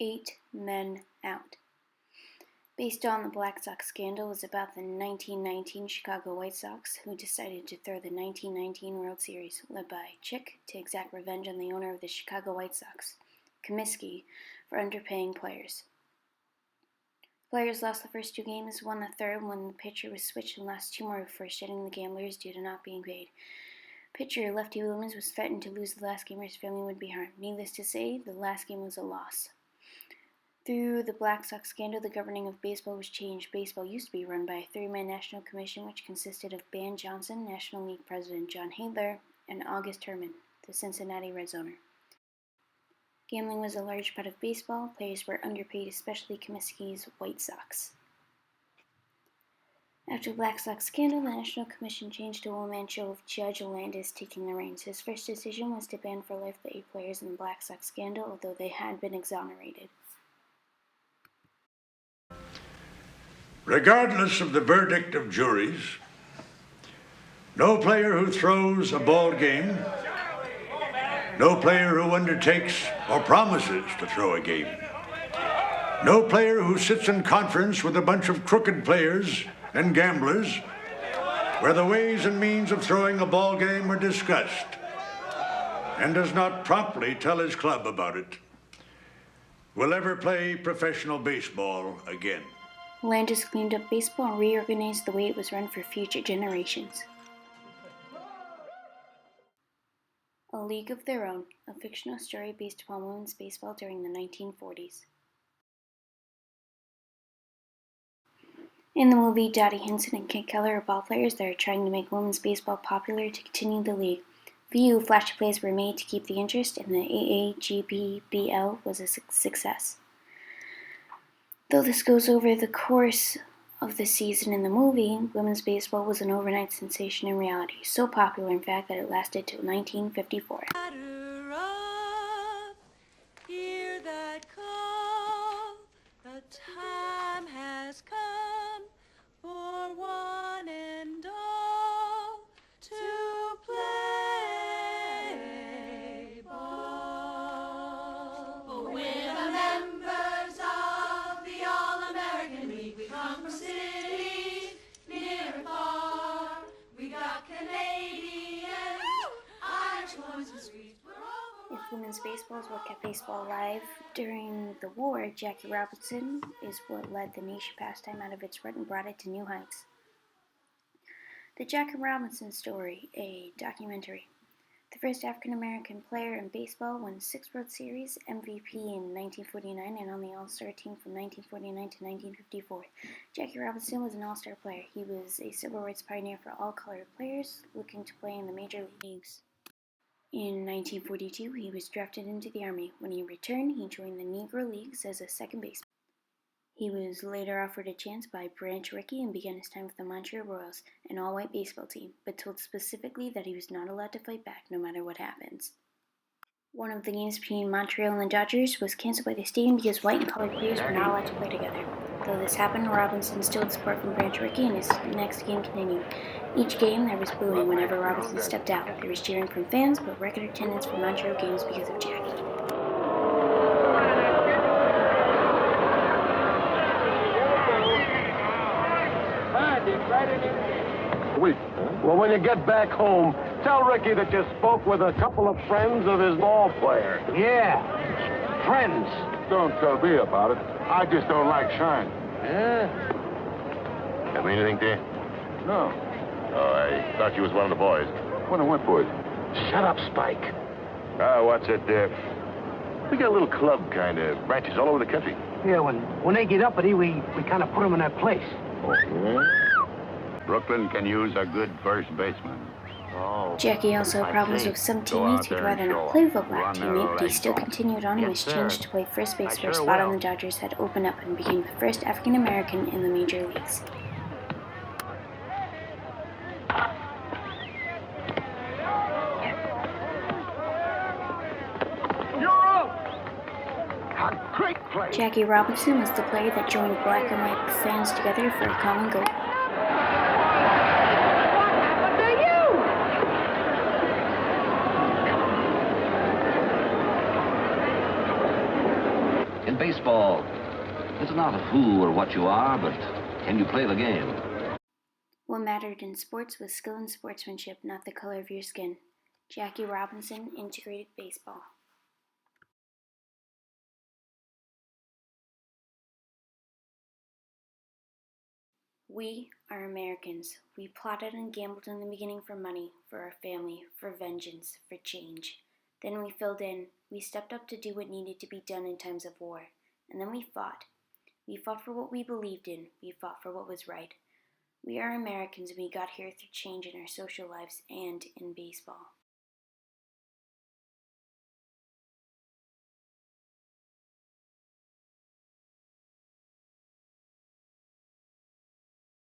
8 Men Out. Based on the Black Sox scandal, was about the 1919 Chicago White Sox, who decided to throw the 1919 World Series, led by Chick, to exact revenge on the owner of the Chicago White Sox, Comiskey, for underpaying players. Players lost the first 2 games, won the third when the pitcher was switched, and lost 2 more before shedding the gamblers due to not being paid. Pitcher Lefty Williams was threatened to lose the last game or his family would be harmed. Needless to say, the last game was a loss. Through the Black Sox scandal, the governing of baseball was changed. Baseball used to be run by a 3-man national commission which consisted of Ban Johnson, National League President John Hadler, and August Herman, the Cincinnati Reds owner. Gambling was a large part of baseball. Players were underpaid, especially Comiskey's White Sox. After the Black Sox scandal, the National Commission changed to a one-man show with Judge Landis taking the reins. His first decision was to ban for life the 8 players in the Black Sox scandal, although they had been exonerated. Regardless of the verdict of juries, no player who throws a ball game, no player who undertakes or promises to throw a game, no player who sits in conference with a bunch of crooked players and gamblers where the ways and means of throwing a ball game are discussed and does not promptly tell his club about it will ever play professional baseball again. Landis cleaned up baseball and reorganized the way it was run for future generations. A League of Their Own, a fictional story based upon women's baseball during the 1940s. In the movie, Dottie Hinson and Kit Keller are ballplayers that are trying to make women's baseball popular to continue the league. Few flashy plays were made to keep the interest, and the AAGPBL was a success. Though this goes over the course of the season in the movie, women's baseball was an overnight sensation in reality, so popular in fact that it lasted till 1954. Hear that call, the time has come for one and all to play ball. We're the members of the All-American League. We come from cities near and far. We got Canadians, Irish boys and Swedes. If women's baseball is what kept baseball alive during the war, Jackie Robinson is what led the niche pastime out of its rut and brought it to new heights. The Jackie Robinson Story, a documentary. The first African-American player in baseball, won 6 World Series, MVP in 1949, and on the All-Star team from 1949 to 1954. Jackie Robinson was an All-Star player. He was a civil rights pioneer for all colored players looking to play in the major leagues. In 1942, he was drafted into the Army. When he returned, he joined the Negro Leagues as a second baseman. He was later offered a chance by Branch Rickey and began his time with the Montreal Royals, an all-white baseball team, but told specifically that he was not allowed to fight back no matter what happens. One of the games between Montreal and the Dodgers was canceled by the stadium because white and colored players were not allowed to play together. Though this happened, Robinson still had support from Branch Rickey, and his next game continued. Each game, there was booing whenever Robinson stepped out. There was cheering from fans, but record attendance for Montreal games because of Jackie. Sweet. Well, when you get back home, tell Ricky that you spoke with a couple of friends of his ball player. Yeah, friends. Don't tell me about it. I just don't like shine. Yeah? That mean anything to you? No. Oh, I thought you was one of the boys. One of what boys? Shut up, Spike. What's it, we got a little club, kind of, branches all over the country. Yeah, when they get uppity, we kind of put them in their place. Brooklyn can use a good first baseman. Oh. Jackie also had problems with some teammates who'd rather not play with a black teammate, but he still continued on and was changed to play first base where a spot on the Dodgers had opened up and became the first African-American in the major leagues. Jackie Robinson was the player that joined black and white fans together for a common goal. In baseball, it's not who or what you are, but can you play the game? What mattered in sports was skill and sportsmanship, not the color of your skin. Jackie Robinson, Integrated Baseball. We are Americans. We plotted and gambled in the beginning for money, for our family, for vengeance, for change. Then we filled in. We stepped up to do what needed to be done in times of war. And then we fought. We fought for what we believed in. We fought for what was right. We are Americans, and we got here through change in our social lives and in baseball.